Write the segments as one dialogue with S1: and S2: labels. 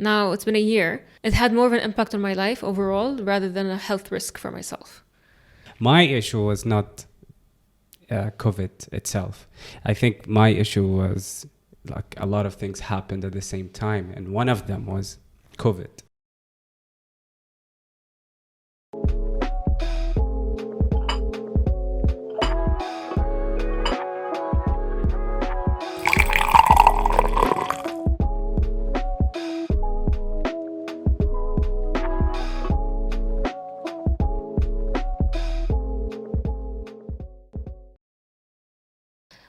S1: Now it's been a year. It had more of an impact on my life overall rather than a health risk for myself.
S2: My issue was not COVID itself. I think my issue was like a lot of things happened at the same time, and one of them was COVID.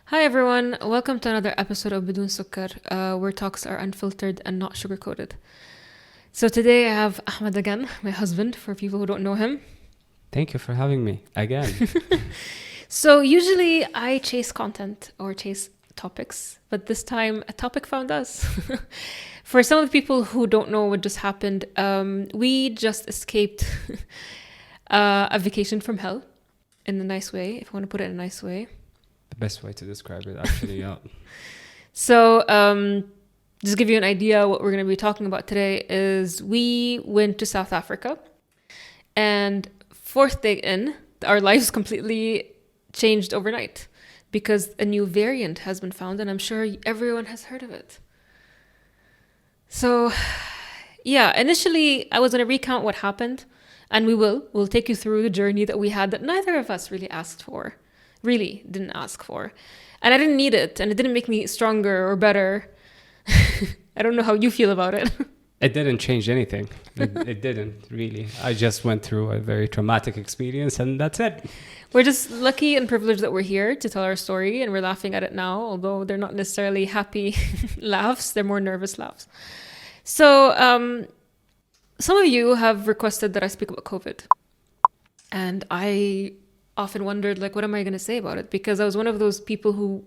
S1: Hi everyone, welcome to another episode of Bidun Sukkar, where talks are unfiltered and not sugar-coated. So today I have Ahmad again, my husband, for people who don't know him.
S2: Thank you for having me again.
S1: So usually I chase content or chase topics, but this time a topic found us. For some of the people who don't know what just happened, we just escaped a vacation from hell in a nice way, if you want to put it in a nice way.
S2: The best way to describe it, actually, yeah.
S1: So, just give you an idea, what we're going to be talking about today is we went to South Africa, and fourth day in, our lives completely changed overnight because a new variant has been found, and I'm sure everyone has heard of it. So, yeah, initially I was going to recount what happened, and we'll take you through the journey that we had that neither of us really didn't ask for. And I didn't need it, and it didn't make me stronger or better. I don't know how you feel about it.
S2: It didn't change anything. It didn't, really. I just went through a very traumatic experience, and that's it.
S1: We're just lucky and privileged that we're here to tell our story, and we're laughing at it now, although they're not necessarily happy laughs. They're more nervous laughs. So some of you have requested that I speak about COVID. And I often wondered, like, what am I going to say about it? Because I was one of those people who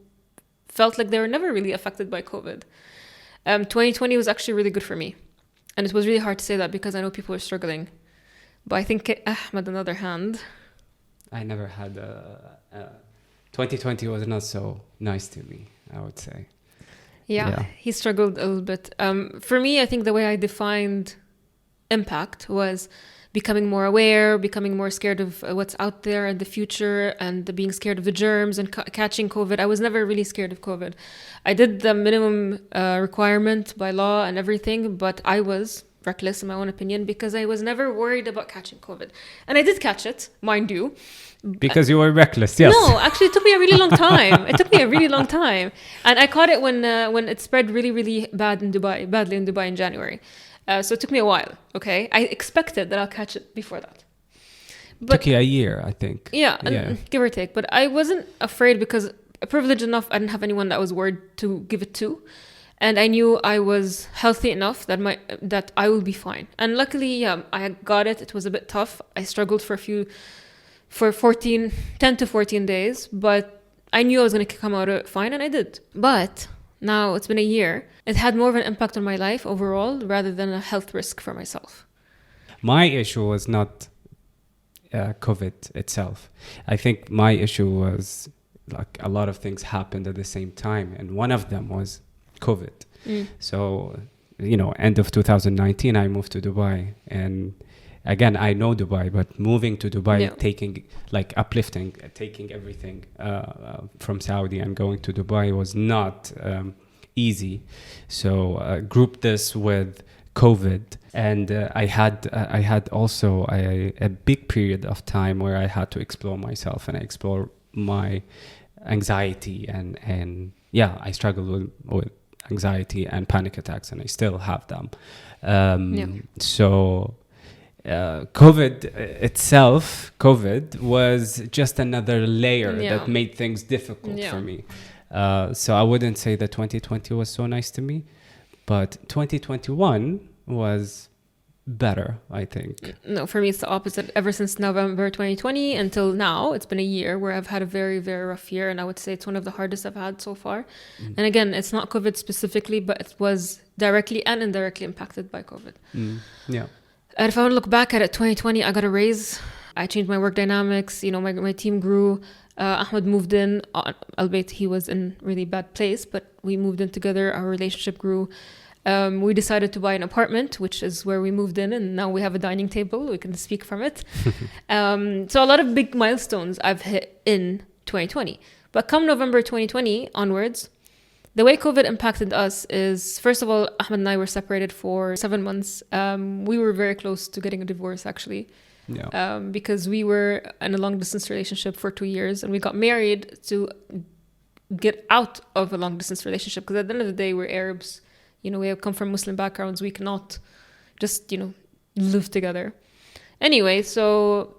S1: felt like they were never really affected by COVID. 2020 was actually really good for me. And it was really hard to say that because I know people are struggling. But I think Ahmad, on the other hand...
S2: I never had 2020 was not so nice to me, I would say.
S1: Yeah, he struggled a little bit. For me, I think the way I defined impact was becoming more aware, becoming more scared of what's out there in the future, and being scared of the germs and catching COVID. I was never really scared of COVID. I did the minimum requirement by law and everything, but I was reckless in my own opinion because I was never worried about catching COVID. And I did catch it, mind you.
S2: Because you were reckless, yes.
S1: No, actually it took me a really long time. And I caught it when it spread really, really badly in Dubai in January. So it took me a while, okay? I expected that I'll catch it before that.
S2: But took you a year, I think.
S1: Yeah, give or take. But I wasn't afraid because privileged enough, I didn't have anyone that was worried to give it to. And I knew I was healthy enough that I will be fine. And luckily, I got it. It was a bit tough. I struggled for 10 to 14 days. But I knew I was going to come out of it fine, and I did. But now it's been a year. It had more of an impact on my life overall rather than a health risk for myself.
S2: My issue was not COVID itself. I think my issue was like a lot of things happened at the same time, and one of them was COVID. So, end of 2019, I moved to Dubai, and again, I know Dubai, but moving to Dubai, taking everything from Saudi and going to Dubai was not easy. So group this with COVID, and I had also a big period of time where I had to explore myself and explore my anxiety and I struggled with anxiety and panic attacks, and I still have them. So COVID itself, was just another layer that made things difficult for me. So I wouldn't say that 2020 was so nice to me, but 2021 was better, I think.
S1: No, for me it's the opposite. Ever since November 2020 until now, it's been a year where I've had a very, very rough year, and I would say it's one of the hardest I've had so far. And again, it's not COVID specifically, but it was directly and indirectly impacted by COVID. And if I want to look back at it, 2020, I got a raise. I changed my work dynamics. My team grew. Ahmed moved in, albeit he was in really bad place, but we moved in together. Our relationship grew. We decided to buy an apartment, which is where we moved in, and now we have a dining table. We can speak from it. So a lot of big milestones I've hit in 2020. But come November 2020 onwards, the way COVID impacted us is, first of all, Ahmed and I were separated for 7 months. We were very close to getting a divorce, actually.
S2: Yeah.
S1: Because we were in a long distance relationship for 2 years, and we got married to get out of a long distance relationship, because at the end of the day, we're Arabs. You know, we have come from Muslim backgrounds. We cannot just, you know, live together. Anyway, so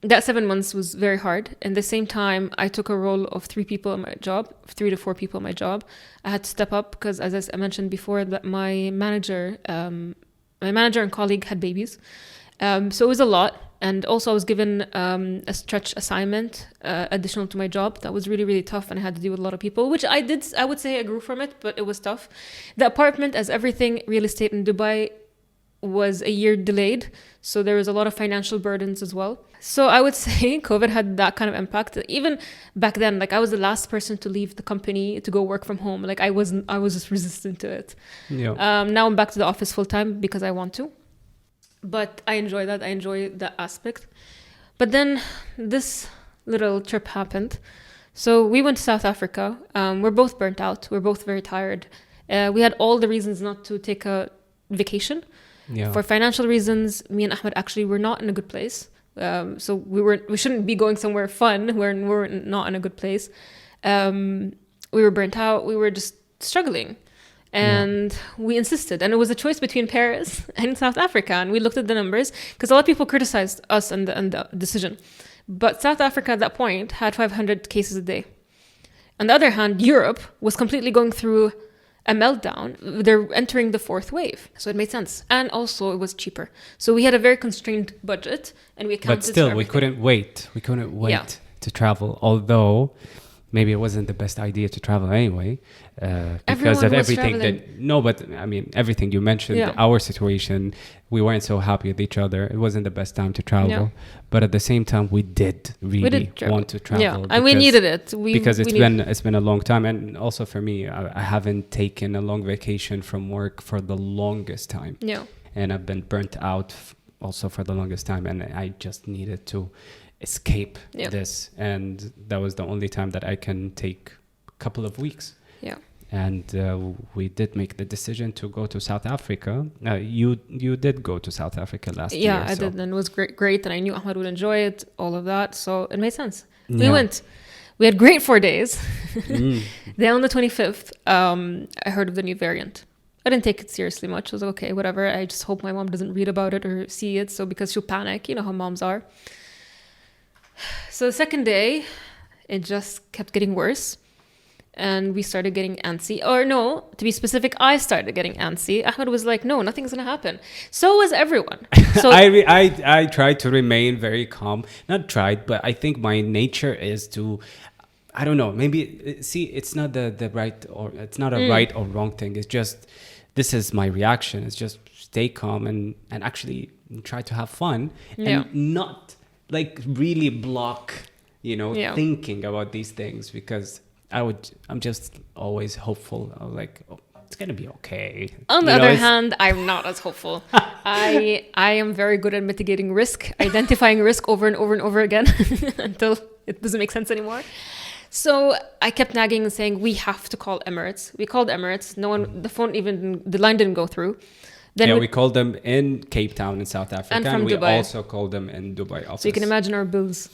S1: that 7 months was very hard. And at the same time, I took a role of 3 people in my job, 3 to 4 people in my job. I had to step up because, as I mentioned before, that my manager and colleague had babies. So it was a lot. And also I was given a stretch assignment additional to my job. That was really, really tough. And I had to deal with a lot of people, which I would say I grew from it, but it was tough. The apartment, as everything real estate in Dubai, was a year delayed. So there was a lot of financial burdens as well. So I would say COVID had that kind of impact. Even back then, like I was the last person to leave the company to go work from home. Like I was just resistant to it.
S2: Yeah.
S1: Now I'm back to the office full time because I want to. But I enjoy that. I enjoy that aspect. But then this little trip happened. So we went to South Africa. We're both burnt out. We're both very tired. We had all the reasons not to take a vacation.
S2: Yeah.
S1: For financial reasons, me and Ahmed actually were not in a good place. So we shouldn't be going somewhere fun where we're not in a good place. We were burnt out. We were just struggling. And we insisted. And it was a choice between Paris and South Africa. And we looked at the numbers because a lot of people criticized us and the decision. But South Africa at that point had 500 cases a day. On the other hand, Europe was completely going through a meltdown. They're entering the 4th wave. So it made sense. And also it was cheaper. So we had a very constrained budget and we accounted
S2: But still,
S1: for
S2: we couldn't wait. We couldn't wait
S1: Yeah.
S2: to travel. Although maybe it wasn't the best idea to travel anyway. Because
S1: Everyone
S2: of
S1: was
S2: everything
S1: traveling.
S2: but I mean, everything you mentioned,
S1: Yeah.
S2: our situation, we weren't so happy with each other. It wasn't the best time to travel.
S1: Yeah.
S2: But at the same time, we did really want to travel.
S1: Yeah, and we needed it.
S2: Because it's been a long time. And also for me, I haven't taken a long vacation from work for the longest time.
S1: Yeah.
S2: And I've been burnt out also for the longest time. And I just needed to escape this. And that was the only time that I can take a couple of weeks.
S1: Yeah.
S2: And we did make the decision to go to South Africa. You did go to South Africa last year.
S1: Yeah, I did. And it was great. And I knew Ahmed would enjoy it, all of that. So it made sense. We went. We had great 4 days. Then on the 25th, I heard of the new variant. I didn't take it seriously much. I was like, okay, whatever. I just hope my mom doesn't read about it or see it. So because she'll panic. You know how moms are. So the second day, it just kept getting worse. And we started getting antsy. Or no, to be specific, I started getting antsy. Ahmed was like, no, nothing's going to happen. So was everyone. So
S2: I tried to remain very calm. Not tried, but I think my nature is to, I don't know, maybe, see, it's not the right, or it's not a right or wrong thing. It's just, this is my reaction. It's just stay calm and actually try to have fun and not like really block, thinking about these things, because I'm just always hopeful. I'm like, oh, it's gonna be okay.
S1: On the other hand, I'm not as hopeful. I am very good at mitigating risk, identifying risk over and over and over again until it doesn't make sense anymore. So I kept nagging and saying, we have to call Emirates. We called Emirates. No one, the line didn't go through. Then
S2: we called them in Cape Town in South Africa, and we
S1: Dubai.
S2: Also called them in Dubai office.
S1: So you can imagine our bills.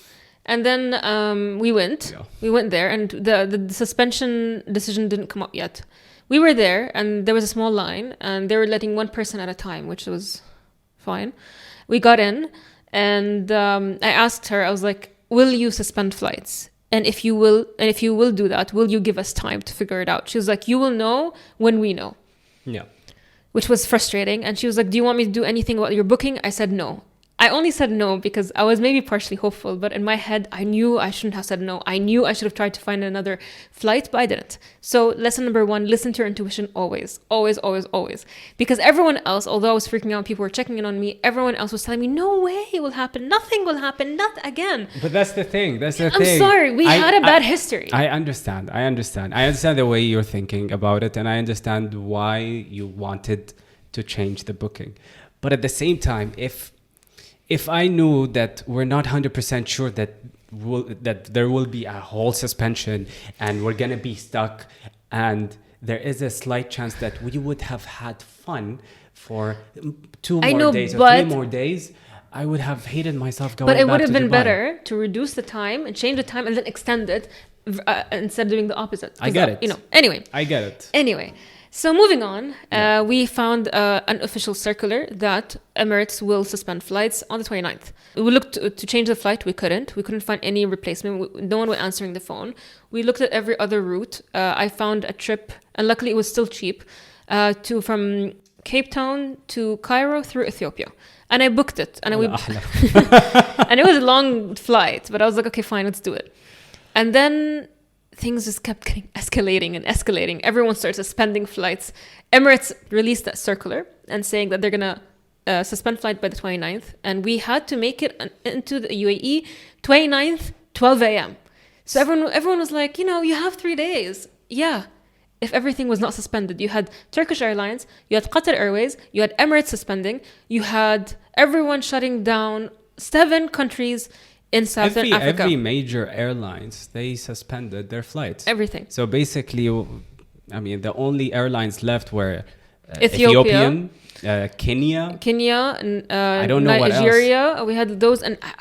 S1: And then we went. Yeah. We went there, and the suspension decision didn't come up yet. We were there, and there was a small line, and they were letting one person at a time, which was fine. We got in, and I asked her, I was like, will you suspend flights? And if you will do that, will you give us time to figure it out? She was like, you will know when we know.
S2: Yeah.
S1: Which was frustrating. And she was like, do you want me to do anything about your booking? I said no. I only said no because I was maybe partially hopeful, but in my head, I knew I shouldn't have said no. I knew I should have tried to find another flight, but I didn't. So lesson number 1, listen to your intuition always, always, always, always. Because everyone else, although I was freaking out, people were checking in on me, everyone else was telling me, no way it will happen. Nothing will happen. Not again.
S2: But that's the thing. I'm
S1: sorry. We had a bad history.
S2: I understand. I understand the way you're thinking about it, and I understand why you wanted to change the booking. But at the same time, if I knew that we're not 100% sure that there will be a whole suspension and we're going to be stuck, and there is a slight chance that we would have had fun for 2 more days or 3 more days, I would have hated myself going back to Dubai.
S1: But it would have been better to reduce the time and change the time and then extend it instead of doing the opposite.
S2: I get it.
S1: Anyway.
S2: I get it.
S1: Anyway. So moving on, we found an official circular that Emirates will suspend flights on the 29th. We looked to change the flight. We couldn't find any replacement. No one was answering the phone. We looked at every other route. I found a trip, and luckily it was still cheap, from Cape Town to Cairo through Ethiopia. And I booked it. And and it was a long flight, but I was like, okay, fine, let's do it. And then things just kept getting escalating. Everyone started suspending flights. Emirates released that circular and saying that they're going to suspend flight by the 29th. And we had to make it into the UAE 29th, 12 a.m. So everyone was like, you have 3 days. Yeah. If everything was not suspended, you had Turkish Airlines, you had Qatar Airways, you had Emirates suspending, you had everyone shutting down 7 countries in Southern Africa.
S2: Every major airlines, they suspended their flights.
S1: Everything.
S2: So basically, the only airlines left were
S1: Ethiopian,
S2: Kenya,
S1: and
S2: I don't know
S1: Nigeria.
S2: What else.
S1: We had those, and I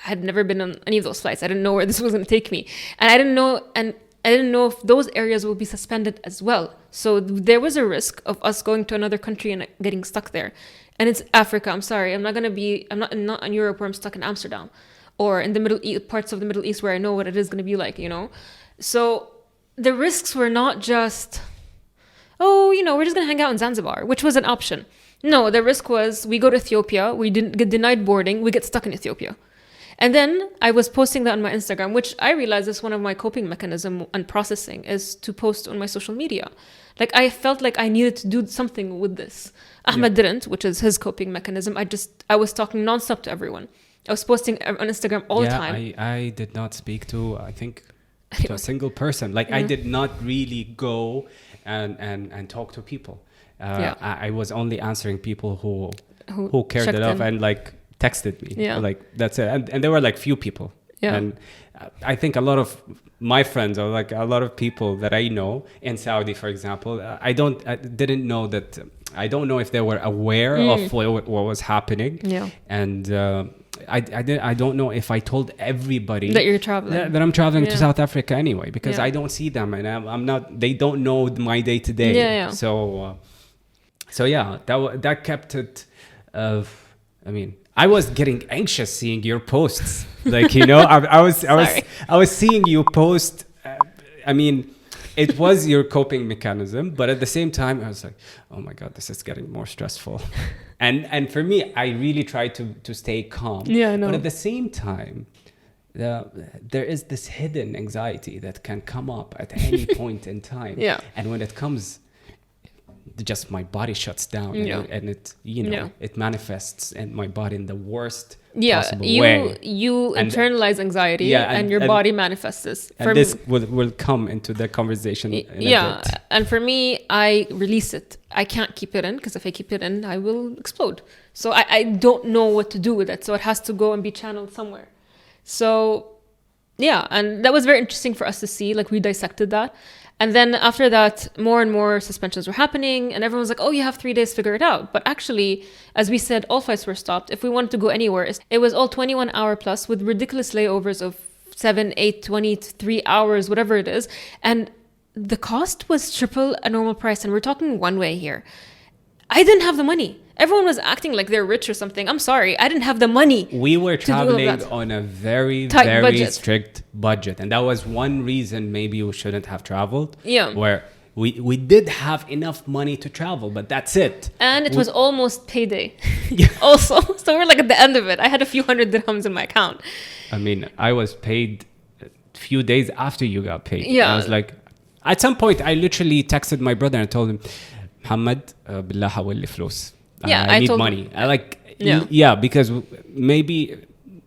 S1: had never been on any of those flights. I didn't know where this was going to take me, and I didn't know if those areas will be suspended as well. So there was a risk of us going to another country and getting stuck there. And it's Africa. I'm sorry. I'm not in Europe where I'm stuck in Amsterdam or in the Middle East, parts of the Middle East where I know what it is going to be like, So the risks were not just, we're just going to hang out in Zanzibar, which was an option. No, the risk was we go to Ethiopia, we didn't get denied boarding, we get stuck in Ethiopia. And then I was posting that on my Instagram, which I realized is one of my coping mechanism and processing is to post on my social media. Like I felt like I needed to do something with this. Ahmed didn't, which is his coping mechanism. I was talking nonstop to everyone. I was posting on Instagram all the time.
S2: I did not speak to a single person. Like I did not really go and talk to people. I was only answering people who cared enough and texted me. Like that's it. And there were few people. And I think a lot of my friends or a lot of people that I know in Saudi, for example, I didn't know that. I don't know if they were aware of what was happening. And I don't know if I told everybody
S1: that you're traveling,
S2: that I'm traveling to South Africa anyway, because I don't see them and I'm not. They don't know my day to day. So that kept it. I was getting anxious seeing your posts. I was seeing you post. It was your coping mechanism, but at the same time, I was like, oh my God, this is getting more stressful. and for me, I really tried to stay calm. But at the same time, there is this hidden anxiety that can come up at any point in time. And when it comes, just my body shuts down and it it manifests in my body in the worst possible way.
S1: You internalize anxiety and your body manifests this.
S2: And this will come into the conversation in a bit.
S1: And for me, I release it. I can't keep it in because if I keep it in, I will explode. So I don't know what to do with it. So it has to go and be channeled somewhere. So and that was very interesting for us to see. We dissected that. And then after that, more and more suspensions were happening and everyone was like, oh, you have 3 days to figure it out. But actually, as we said, all flights were stopped. If we wanted to go anywhere, it was all 21 hour plus with ridiculous layovers of 7, 8, 23 hours, whatever it is. And the cost was triple a normal price. And we're talking one way here. I didn't have the money. Everyone was acting like they're rich or something. I'm sorry. I didn't have the money.
S2: We were traveling on a very, very strict budget. And that was one reason maybe we shouldn't have traveled.
S1: Yeah.
S2: Where we did have enough money to travel, but that's it.
S1: And it was almost payday also. So we're like at the end of it. I had a few hundred dirhams in my account.
S2: I mean, I was paid a few days after you got paid.
S1: Yeah.
S2: I was like, at some point, I literally texted my brother and told him, Muhammad, billah hawali flus.
S1: Yeah,
S2: I need
S1: told
S2: money.
S1: him.
S2: I like,
S1: Yeah.
S2: because maybe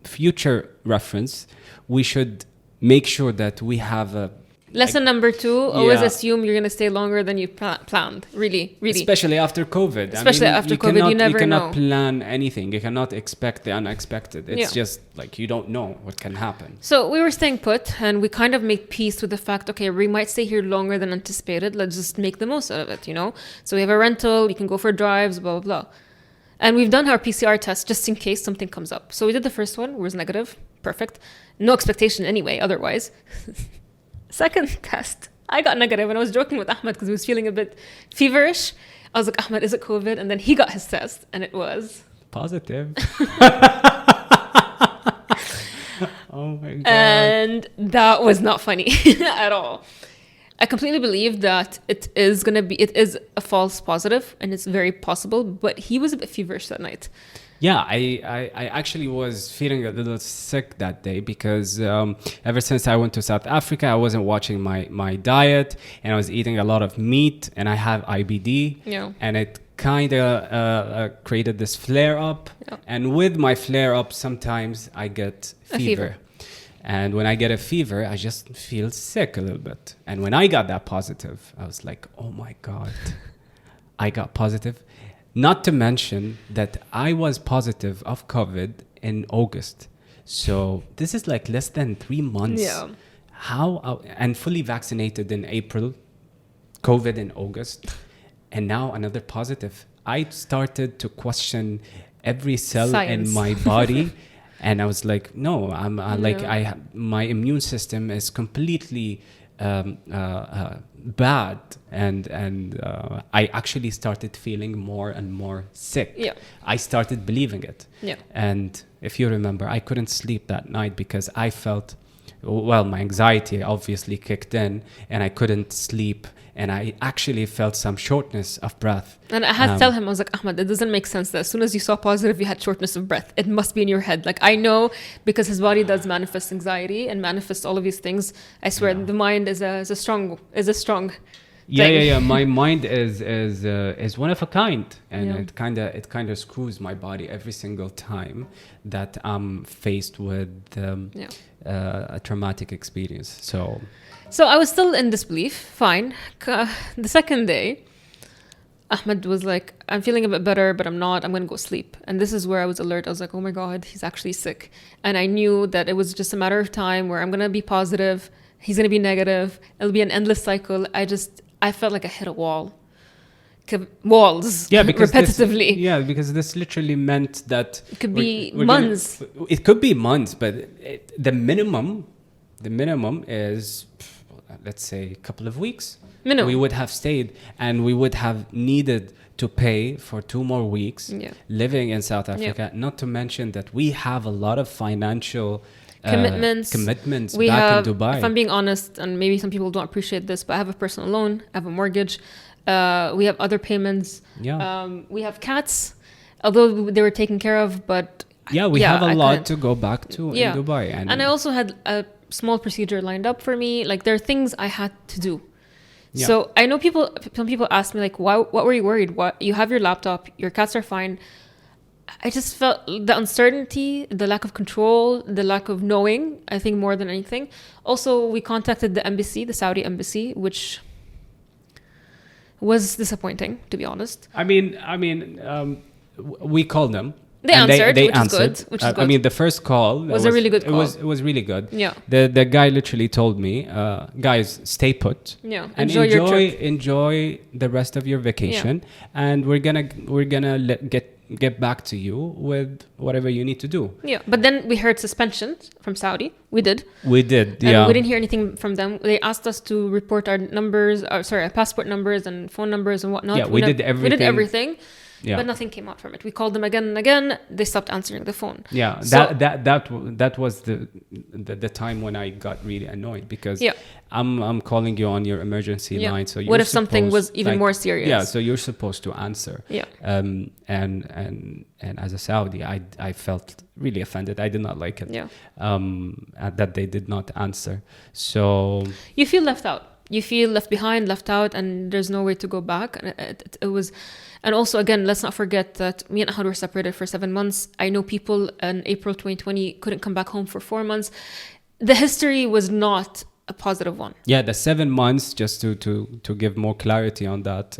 S2: future reference, we should make sure that we have a
S1: Lesson number 2, always
S2: Yeah.
S1: assume you're going to stay longer than you planned. Really, really.
S2: especially after COVID.
S1: Especially after COVID, you never
S2: cannot
S1: know.
S2: plan anything. You cannot expect the unexpected. It's
S1: Yeah.
S2: just like you don't know what can happen.
S1: So we were staying put, and we kind of made peace with the fact, okay, we might stay here longer than anticipated. Let's just make the most out of it, you know? So we have a rental, you can go for drives, blah, blah, blah. And we've done our PCR test just in case something comes up. So we did the first one, it was negative. Perfect. No expectation anyway, otherwise. Second test, I got negative, and I was joking with Ahmed because he was feeling a bit feverish. I was like, Ahmed, is it COVID? And then he got his test, and it was
S2: Positive. Oh my God.
S1: and that was not funny at all. I completely believe that it is a false positive, and it's very possible, but he was a bit feverish that night.
S2: Yeah, I actually was feeling a little sick that day because ever since I went to South Africa, I wasn't watching my diet, and I was eating a lot of meat, and I have IBD,
S1: Yeah.
S2: and it kind of created this flare up.
S1: Yeah.
S2: And with my flare up, sometimes I get
S1: A fever.
S2: And when I get a fever, I just feel sick a little bit. And when I got that positive, I was like, oh my God, I got positive. Not to mention that I was positive of COVID in August. So this is like less than 3 months.
S1: Yeah.
S2: And fully vaccinated in April, COVID in August, and now another positive. I started to question every cell
S1: Science.
S2: in my body. And I was like, no,
S1: Yeah.
S2: my immune system is completely bad, and I actually started feeling more and more sick.
S1: Yeah.
S2: I started believing it.
S1: Yeah.
S2: And if you remember, I couldn't sleep that night because I felt, well, my anxiety obviously kicked in, and I couldn't sleep, and I actually felt some shortness of breath.
S1: And I had to tell him, I was like, Ahmed, it doesn't make sense that as soon as you saw positive, you had shortness of breath. It must be in your head. Like, I know, because his body does manifest anxiety and manifest all of these things. I swear, the mind is a strong
S2: Yeah. My mind is one of a kind, and
S1: Yeah.
S2: it kind of screws my body every single time that I'm faced with a traumatic experience.
S1: So I was still in disbelief. Fine. The second day, Ahmed was like, I'm feeling a bit better, but I'm not. I'm going to go sleep. And this is where I was alert. I was like, oh my God, he's actually sick. And I knew that it was just a matter of time where I'm going to be positive. He's going to be negative. It'll be an endless cycle. I felt like I hit a wall. Walls.
S2: Yeah, because
S1: repetitively.
S2: because this literally meant that
S1: It could be
S2: we're
S1: months.
S2: It could be months, but the minimum is, let's say, a couple of weeks.
S1: Minimum.
S2: We would have stayed, and we would have needed to pay for 2 more weeks living in South Africa. Not to mention that we have a lot of financial commitments back in Dubai.
S1: If I'm being honest, and maybe some people don't appreciate this, but I have a personal loan, I have a mortgage, we have other payments. We have cats, although they were taken care of, but
S2: we have a lot to go back to in Dubai.
S1: And I also had a small procedure lined up for me. Like, there are things I had to do. Yeah. So I know some people ask me, like, what were you worried? What, you have your laptop, your cats are fine. I just felt the uncertainty, the lack of control, the lack of knowing, I think, more than anything. Also, we contacted the embassy, the Saudi embassy, which was disappointing, to be honest.
S2: I mean, we called them.
S1: They answered, which is good.
S2: I mean, the first call
S1: was a really good call.
S2: It was really good.
S1: Yeah.
S2: The guy literally told me, guys, stay put.
S1: Yeah.
S2: And enjoy the rest of your vacation, and we're gonna get back to you with whatever you need to do.
S1: Yeah. But then we heard suspension from Saudi. We did.
S2: And
S1: we didn't hear anything from them. They asked us to report our numbers, our passport numbers and phone numbers and whatnot.
S2: Yeah, we did everything. Yeah.
S1: But nothing came out from it. We called them again and again. They stopped answering the phone.
S2: Yeah,
S1: So-
S2: that was the time when I got really annoyed, because
S1: Yeah.
S2: I'm calling you on your emergency
S1: Yeah.
S2: line. So
S1: What
S2: you're
S1: if something was
S2: supposed,
S1: even
S2: like,
S1: more serious?
S2: Yeah, so you're supposed to answer.
S1: Yeah.
S2: And as a Saudi, I felt really offended. I did not like it.
S1: Yeah.
S2: That they did not answer. So
S1: You feel left out. You feel left behind, left out, and there's no way to go back. And it was, and also again, let's not forget that me and Ahmad were separated for 7 months. I know people in April 2020 couldn't come back home for 4 months. The history was not a positive one.
S2: yeah, the 7 months, just to give more clarity on that.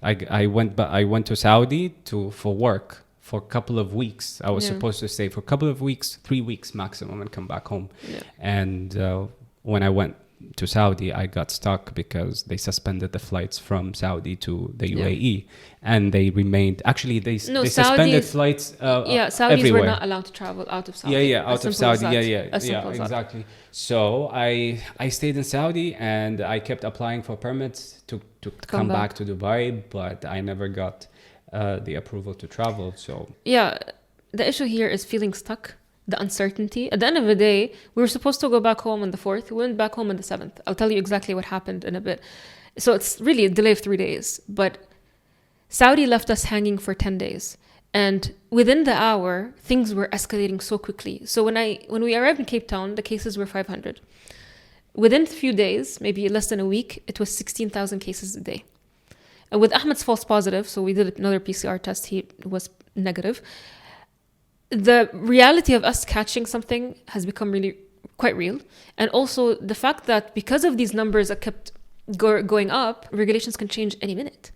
S2: I went to Saudi for work for a couple of weeks. I was
S1: Yeah.
S2: supposed to stay for a couple of weeks, 3 weeks maximum, and come back home.
S1: Yeah.
S2: And when I went to Saudi, I got stuck because they suspended the flights from Saudi to the UAE, and they remained. Actually, they suspended
S1: Saudis-
S2: flights.
S1: Saudis
S2: everywhere.
S1: were not allowed to travel out of Saudi.
S2: Yeah,
S1: As
S2: out of
S1: simple as
S2: Saudi.
S1: that.
S2: Yeah,
S1: As simple as that.
S2: exactly. So I stayed in Saudi, and I kept applying for permits to come back to Dubai, but I never got the approval to travel. So
S1: Yeah, the issue here is feeling stuck, the uncertainty. At the end of the day, we were supposed to go back home on the 4th. We went back home on the 7th. I'll tell you exactly what happened in a bit. So it's really a delay of 3 days. But Saudi left us hanging for 10 days. And within the hour, things were escalating so quickly. So when we arrived in Cape Town, the cases were 500. Within a few days, maybe less than a week, it was 16,000 cases a day. And with Ahmed's false positive, so we did another PCR test, he was negative. The reality of us catching something has become really quite real. And also the fact that because of these numbers that kept going up, regulations can change any minute.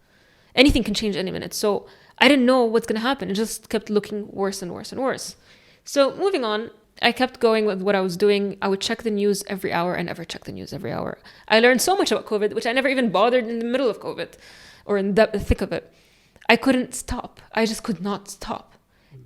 S1: Anything can change any minute. So I didn't know what's going to happen. It just kept looking worse and worse and worse. So moving on, I kept going with what I was doing. I would check the news every hour. I never checked the news every hour. I learned so much about COVID, which I never even bothered in the middle of COVID or in the thick of it. I couldn't stop. I just could not stop.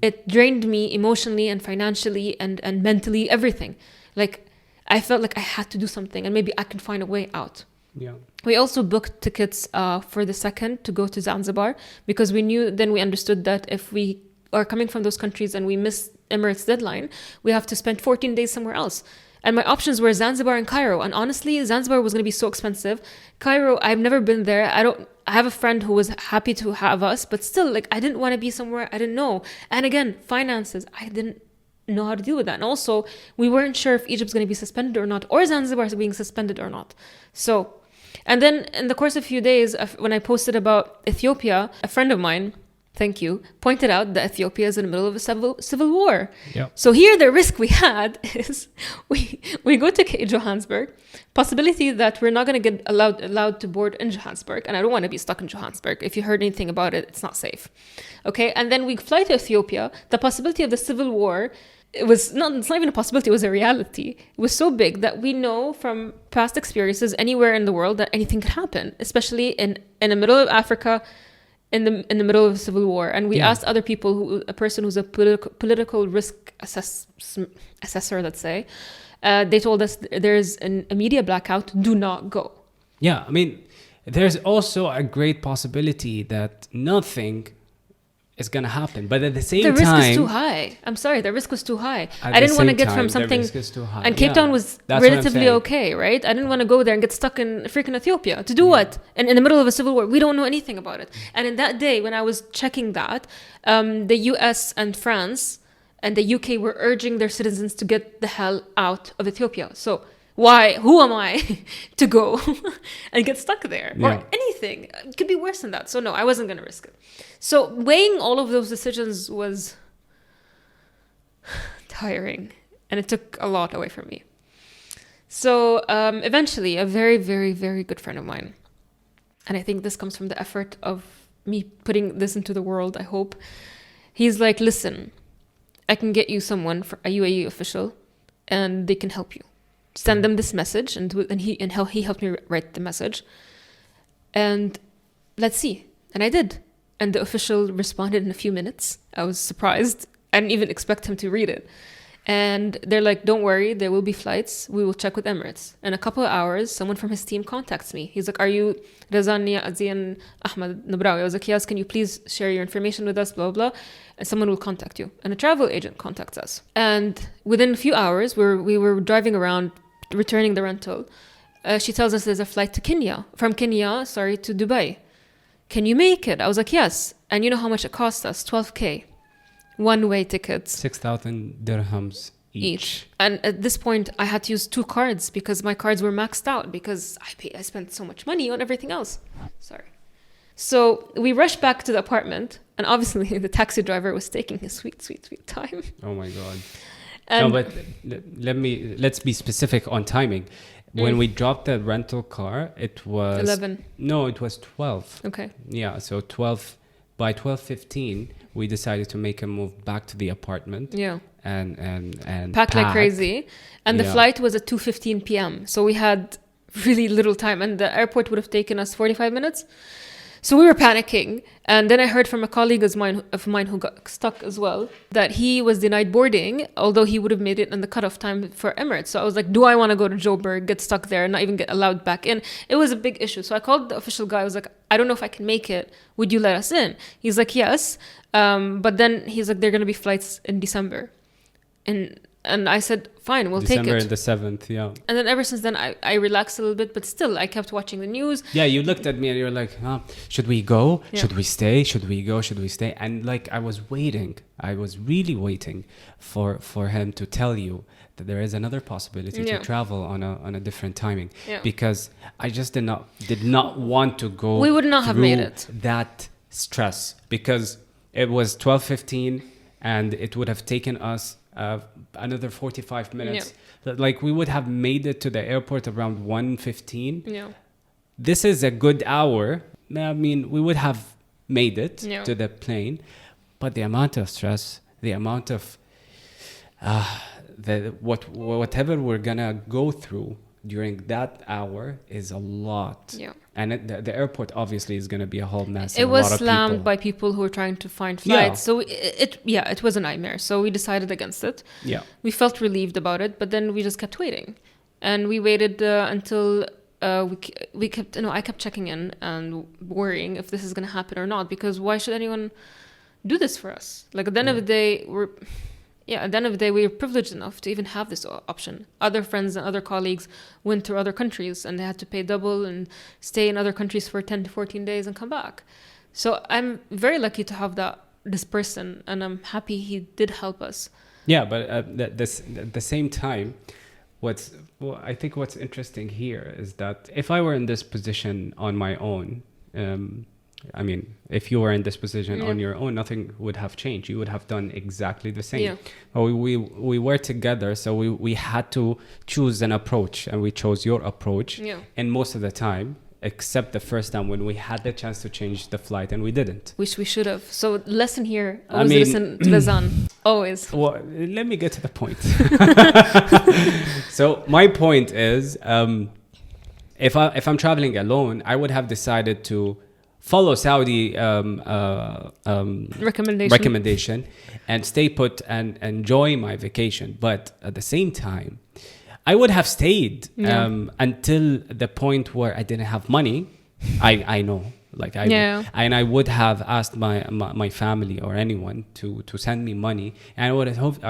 S1: It drained me emotionally and financially and mentally, everything. Like, I felt like I had to do something and maybe I can find a way out.
S2: yeah.
S1: We also booked tickets for the 2nd to go to Zanzibar because we understood that if we are coming from those countries and we miss Emirates deadline, we have to spend 14 days somewhere else. And my options were Zanzibar and Cairo. And honestly, Zanzibar was going to be so expensive. Cairo, I've never been there. I have a friend who was happy to have us, but still, like, I didn't want to be somewhere I didn't know. And again, finances, I didn't know how to deal with that. And also, we weren't sure if Egypt's going to be suspended or not, or Zanzibar is being suspended or not. So, and then in the course of a few days, when I posted about Ethiopia, a friend of mine, thank you, pointed out that Ethiopia is in the middle of a civil war.
S2: Yeah.
S1: So here the risk we had is we go to Johannesburg, possibility that we're not going to get allowed to board in Johannesburg, and I don't want to be stuck in Johannesburg. If you heard anything about it, it's not safe. Okay, and then we fly to Ethiopia, the possibility of the civil war, it's not even a possibility, it was a reality. It was so big that we know from past experiences anywhere in the world that anything could happen, especially in the middle of Africa, in the middle of a civil war. And we asked other people, a person who's a political risk assessor, let's say, they told us there's a media blackout, do not go.
S2: Yeah, I mean, there's also a great possibility that nothing is going to happen, but at the same time,
S1: the risk is too high. I'm sorry, the risk was too high. I didn't want to get from something,
S2: the risk is too high.
S1: And Cape Town was relatively okay, right? I didn't want to go there and get stuck in freaking Ethiopia to do what? And in the middle of a civil war, we don't know anything about it. And in that day, when I was checking that, the US and France and the UK were urging their citizens to get the hell out of Ethiopia. So who am I to go and get stuck there or anything? It could be worse than that. So no, I wasn't going to risk it. So weighing all of those decisions was tiring, and it took a lot away from me. So eventually, a very, very, very good friend of mine, and I think this comes from the effort of me putting this into the world, I hope. He's like, listen, I can get you someone, for a UAE official, and they can help you. Send them this message, and he helped me write the message, and let's see. And I did, and the official responded in a few minutes. I was surprised. I didn't even expect him to read it, And they're like, don't worry, there will be flights. We will check with Emirates. In a couple of hours, someone from his team contacts me. He's like, are you Razania Azian Ahmad Nabrawi? I was like, yes, can you please share your information with us, blah, blah. And someone will contact you. And a travel agent contacts us. And within a few hours, we were driving around, returning the rental. She tells us there's a flight to from Kenya to Dubai. Can you make it? I was like, yes. And you know how much it cost us? 12K. One-way tickets.
S2: 6,000 dirhams each.
S1: And at this point, I had to use 2 cards because my cards were maxed out because I spent so much money on everything else. Sorry. So we rushed back to the apartment, and obviously the taxi driver was taking his sweet, sweet, sweet time.
S2: Oh my God. No, but let's be specific on timing. When we dropped the rental car, it was
S1: 11.
S2: No, it was 12.
S1: Okay.
S2: Yeah, so 12. By 12:15, we decided to make a move back to the apartment.
S1: Yeah.
S2: And
S1: packed like crazy. And the
S2: Yeah.
S1: flight was at 2:15 p.m. So we had really little time, and the airport would have taken us 45 minutes. So we were panicking. And then I heard from a colleague of mine who got stuck as well, that he was denied boarding, although he would have made it in the cutoff time for Emirates. So I was like, do I want to go to Joburg, get stuck there, and not even get allowed back in? It was a big issue. So I called the official guy. I was like, I don't know if I can make it. Would you let us in? He's like, yes. But then he's like, there are going to be flights in December. And I said, fine, we'll take it.
S2: December the 7th, yeah.
S1: And then ever since then, I relaxed a little bit, but still, I kept watching the news.
S2: Yeah, you looked at me and you were like, should we go?
S1: Yeah.
S2: Should we stay? Should we go? Should we stay? And like, I was waiting. I was really waiting for him to tell you that there is another possibility
S1: Yeah.
S2: to travel on a different timing.
S1: Yeah.
S2: Because I just did not want to go.
S1: We would not have made it.
S2: That stress, because it was 12:15 and it would have taken us another 45 minutes. Like, we would have made it to the airport around 1:15.
S1: Yeah.
S2: This is a good hour. I mean, we would have made it to the plane, but the amount of stress, the amount of whatever we're gonna go through during that hour is a lot.
S1: Yeah.
S2: And the airport obviously is going to be a whole mess.
S1: It was slammed by people who were trying to find flights. So it was a nightmare. So we decided against it.
S2: Yeah.
S1: We felt relieved about it, but then we just kept waiting. And we waited until I kept checking in and worrying if this is going to happen or not, because why should anyone do this for us? Like, at the end of the day, we were privileged enough to even have this option. Other friends and other colleagues went to other countries and they had to pay double and stay in other countries for 10 to 14 days and come back. So I'm very lucky to have this person, and I'm happy he did help us.
S2: Yeah, but at the same time, I think what's interesting here is that if I were in this position on my own, I mean, if you were in this position on your own, nothing would have changed. You would have done exactly the same.
S1: Yeah.
S2: But we were together, so we had to choose an approach, and we chose your approach.
S1: Yeah.
S2: And most of the time, except the first time when we had the chance to change the flight and we didn't.
S1: Wish we should have. So lesson here, always listen to Razan. Always.
S2: Well, let me get to the point. So my point is, if I'm traveling alone, I would have decided to follow Saudi recommendation and stay put and enjoy my vacation. But at the same time, I would have stayed until the point where I didn't have money. I know, and I would have asked my family or anyone to send me money, and I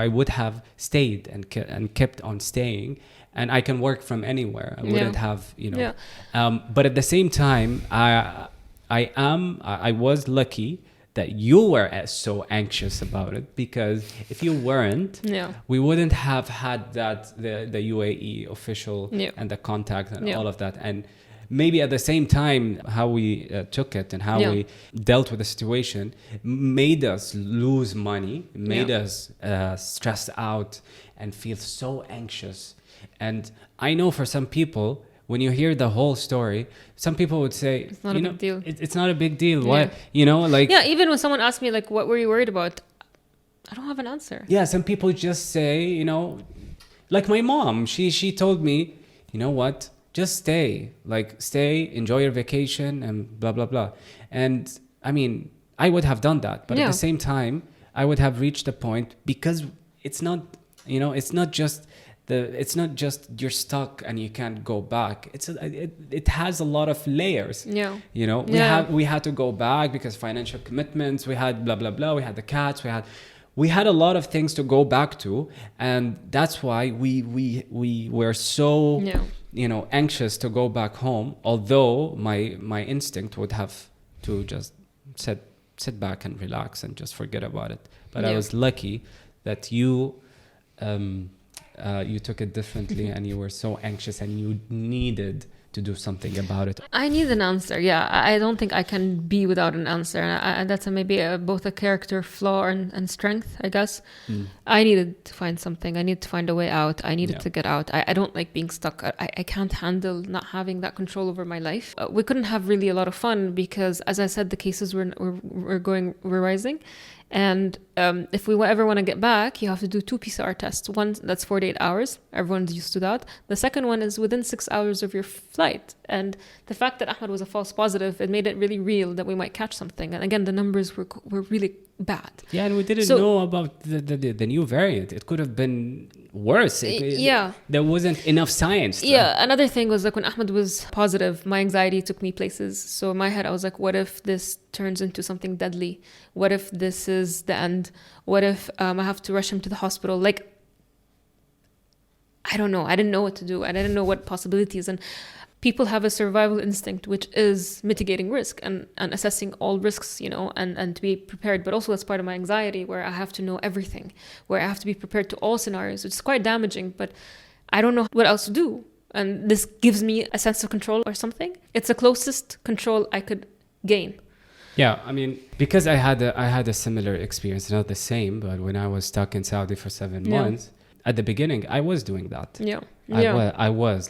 S2: would have stayed and kept on staying. And I can work from anywhere. I wouldn't have, but at the same time, I was lucky that you were so anxious about it, because if you weren't, we wouldn't have had the UAE official and the contact and all of that. And maybe at the same time, how we took it and how we dealt with the situation made us lose money, made us stressed out and feel so anxious. And I know for some people, when you hear the whole story, some people would say,
S1: it's not a big deal.
S2: It's not a big deal. Why?
S1: Even when someone asks me, like, what were you worried about? I don't have an answer.
S2: Yeah, some people just say, like my mom, she told me, you know what, just stay, enjoy your vacation and blah, blah, blah. And I mean, I would have done that. But at the same time, I would have reached a point, because it's not You know, it's not just you're stuck and you can't go back. It has a lot of layers.
S1: Yeah.
S2: You know, we had to go back because financial commitments, we had blah blah blah, we had the cats, we had a lot of things to go back to, and that's why we were so anxious to go back home. Although my instinct would have to just sit back and relax and just forget about it. But I was lucky that you took it differently and you were so anxious and you needed to do something about it.
S1: I need an answer. Yeah, I don't think I can be without an answer. And that's maybe both a character flaw and strength, I guess. I needed to find something. I needed to find a way out. I needed to get out. I don't like being stuck. I can't handle not having that control over my life. We couldn't have really a lot of fun because, as I said, the cases were rising. And if we ever want to get back, you have to do 2 PCR tests. One that's 48 hours. Everyone's used to that. The second one is within 6 hours of your flight. And the fact that Ahmed was a false positive, it made it really real that we might catch something. And again, the numbers were really bad.
S2: Yeah, and we didn't know about the new variant. It could have been worse. There wasn't enough science.
S1: Yeah, another thing was like when Ahmed was positive, my anxiety took me places. So in my head, I was like, what if this turns into something deadly? What if this is the end? What if I have to rush him to the hospital? Like, I don't know. I didn't know what to do. I didn't know what possibilities. And people have a survival instinct, which is mitigating risk and assessing all risks, and to be prepared. But also that's part of my anxiety, where I have to know everything, where I have to be prepared to all scenarios, which is quite damaging, but I don't know what else to do. And this gives me a sense of control or something. It's the closest control I could gain.
S2: Yeah, I mean, because I had a similar experience, not the same, but when I was stuck in Saudi for 7 months, at the beginning, I was doing that. I was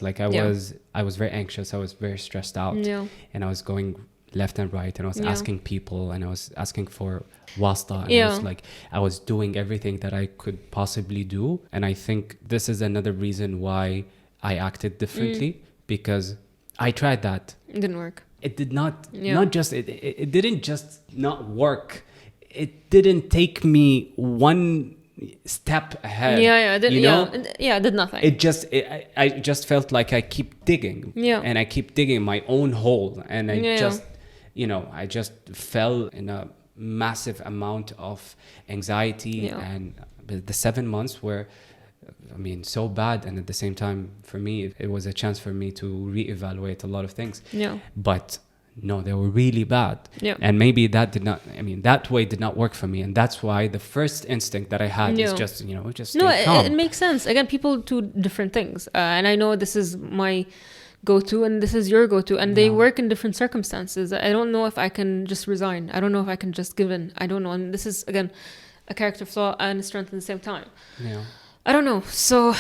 S2: very anxious. I was very stressed out, and I was going left and right, and I was asking people, and I was asking for wasta, and I was doing everything that I could possibly do. And I think this is another reason why I acted differently, because I tried that.
S1: It didn't work.
S2: It did not. It didn't just not work. It didn't take me one step ahead.
S1: It did nothing.
S2: I just felt like I keep digging, and I keep digging my own hole, and I just fell in a massive amount of anxiety, and the 7 months were, I mean, so bad, and at the same time, for me, it was a chance for me to reevaluate a lot of things. But no, they were really bad. And maybe that way did not work for me. And that's why the first instinct that I had is just stay calm.
S1: It makes sense. Again, people do different things. And I know this is my go-to and this is your go-to. And they work in different circumstances. I don't know if I can just resign. I don't know if I can just give in. I don't know. And this is, again, a character flaw and a strength at the same time. I don't know. So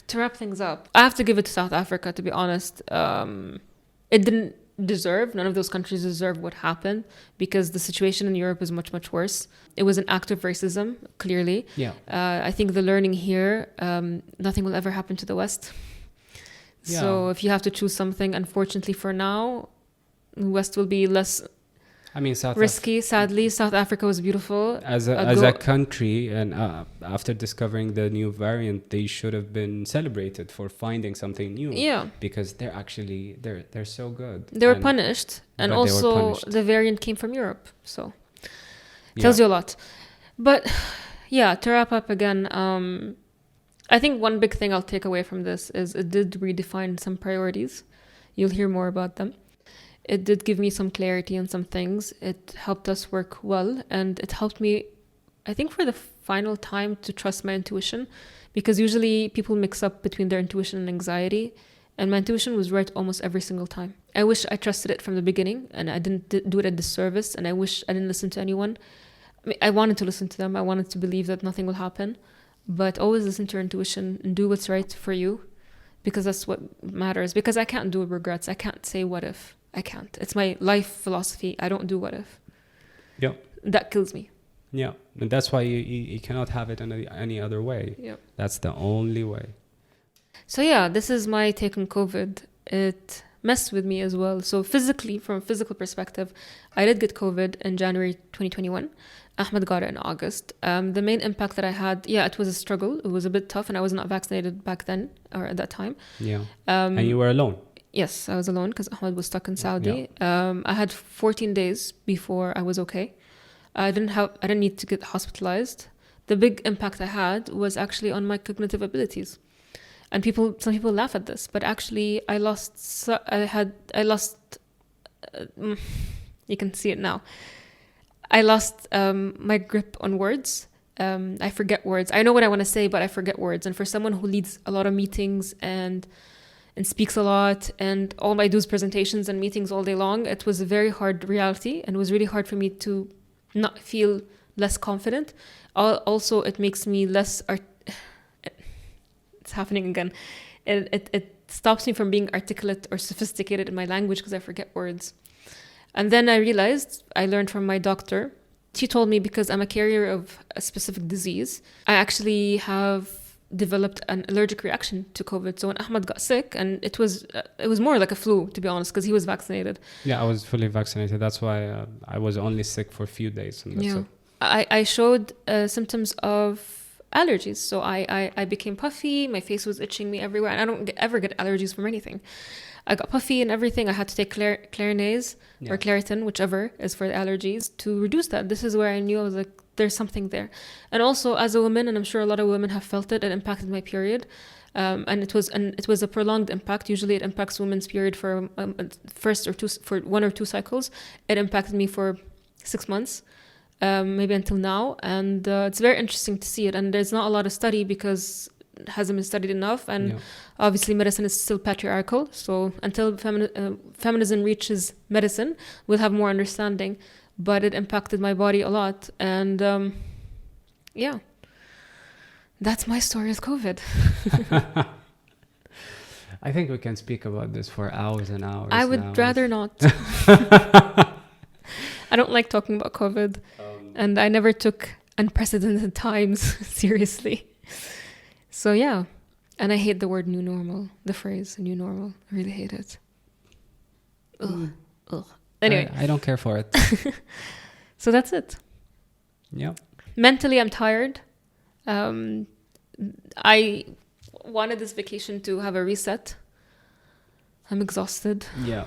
S1: to wrap things up, I have to give it to South Africa, to be honest. It didn't none of those countries deserve what happened, because the situation in Europe is much, much worse. It was an act of racism, clearly. I think the learning here, nothing will ever happen to the West. So if you have to choose something, unfortunately for now, the West will be less risky. Sadly, South Africa was beautiful
S2: as a country, and after discovering the new variant, they should have been celebrated for finding something new. Because they're so good.
S1: They were punished, and also the variant came from Europe, so tells you a lot. But to wrap up again, I think one big thing I'll take away from this is it did redefine some priorities. You'll hear more about them. It did give me some clarity on some things. It helped us work well, and it helped me, I think, for the final time to trust my intuition, because usually people mix up between their intuition and anxiety, and my intuition was right almost every single time. I wish I trusted it from the beginning, and I didn't do it a disservice, and I wish I didn't listen to anyone. I wanted to listen to them. I wanted to believe that nothing will happen, but always listen to your intuition and do what's right for you, because that's what matters. Because I can't do regrets. I can't say what if. I can't. It's my life philosophy. I don't do what if. That kills me.
S2: And that's why you cannot have it any other way. That's the only way.
S1: So this is my take on COVID. It messed with me as well. So physically, from a physical perspective, I did get COVID in January 2021. Ahmed got it in August. The main impact that I had, it was a struggle. It was a bit tough, and I was not vaccinated back then or at that time.
S2: Yeah. And you were alone?
S1: Yes, I was alone because Ahmed was stuck in Saudi. Yeah. I had 14 days before I was okay. I didn't need to get hospitalized. The big impact I had was actually on my cognitive abilities. And some people laugh at this, but actually I lost, you can see it now. I lost my grip on words. I forget words. I know what I want to say, but I forget words. And for someone who leads a lot of meetings and speaks a lot, and all I do is presentations and meetings all day long, it was a very hard reality, and it was really hard for me to not feel less confident. Also, it makes me less... it's happening again. It stops me from being articulate or sophisticated in my language because I forget words. And then I learned from my doctor. She told me because I'm a carrier of a specific disease, I actually have developed an allergic reaction to COVID. So when Ahmed got sick, and it was more like a flu, to be honest, because he was vaccinated.
S2: Yeah, I was fully vaccinated. That's why I was only sick for a few days. And that's it.
S1: I showed symptoms of allergies. So I became puffy. My face was itching me everywhere. And I don't ever get allergies from anything. I got puffy and everything. I had to take Clarinase or Claritin, whichever is for the allergies, to reduce that. This is where I knew I was like, there's something there. And also as a woman, and I'm sure a lot of women have felt it impacted my period. And it was a prolonged impact. Usually it impacts women's period for for 1 or 2 cycles. It impacted me for 6 months. Maybe until now, and it's very interesting to see it. And there's not a lot of study because it hasn't been studied enough, and obviously medicine is still patriarchal. So until feminism reaches medicine, we'll have more understanding. But it impacted my body a lot, and that's my story with COVID.
S2: I think we can speak about this for hours and hours.
S1: I would rather not. I don't like talking about COVID, and I never took unprecedented times seriously. So and I hate the word new normal, the phrase new normal. I really hate it. Ugh. Anyway.
S2: I don't care for it.
S1: So that's it.
S2: Yeah.
S1: Mentally, I'm tired. I wanted this vacation to have a reset. I'm exhausted.
S2: Yeah.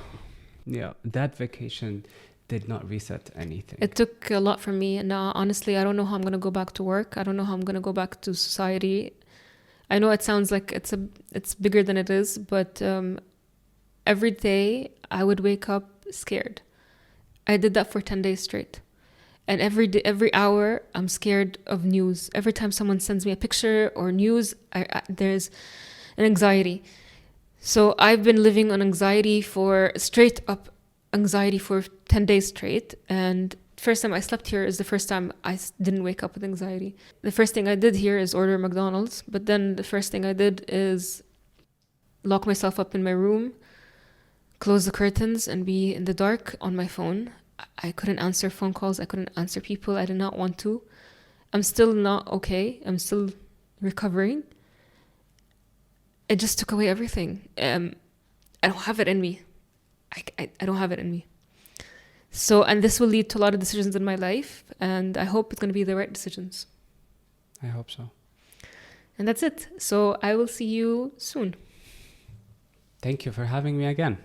S2: That vacation did not reset anything.
S1: It took a lot from me, and honestly, I don't know how I'm going to go back to work. I don't know how I'm going to go back to society. I know it sounds like it's bigger than it is, but every day I would wake up scared. I did that for 10 days straight. And every hour, I'm scared of news. Every time someone sends me a picture or news, there's an anxiety. So I've been living on straight up anxiety for 10 days straight. And first time I slept here is the first time I didn't wake up with anxiety. The first thing I did here is order McDonald's. But then the first thing I did is lock myself up in my room, close the curtains, and be in the dark on my phone. I couldn't answer phone calls. I couldn't answer people. I did not want to. I'm still not okay. I'm still recovering. It just took away everything. I don't have it in me. I don't have it in me. So, and this will lead to a lot of decisions in my life, and I hope it's going to be the right decisions.
S2: I hope so.
S1: And that's it. So I will see you soon.
S2: Thank you for having me again.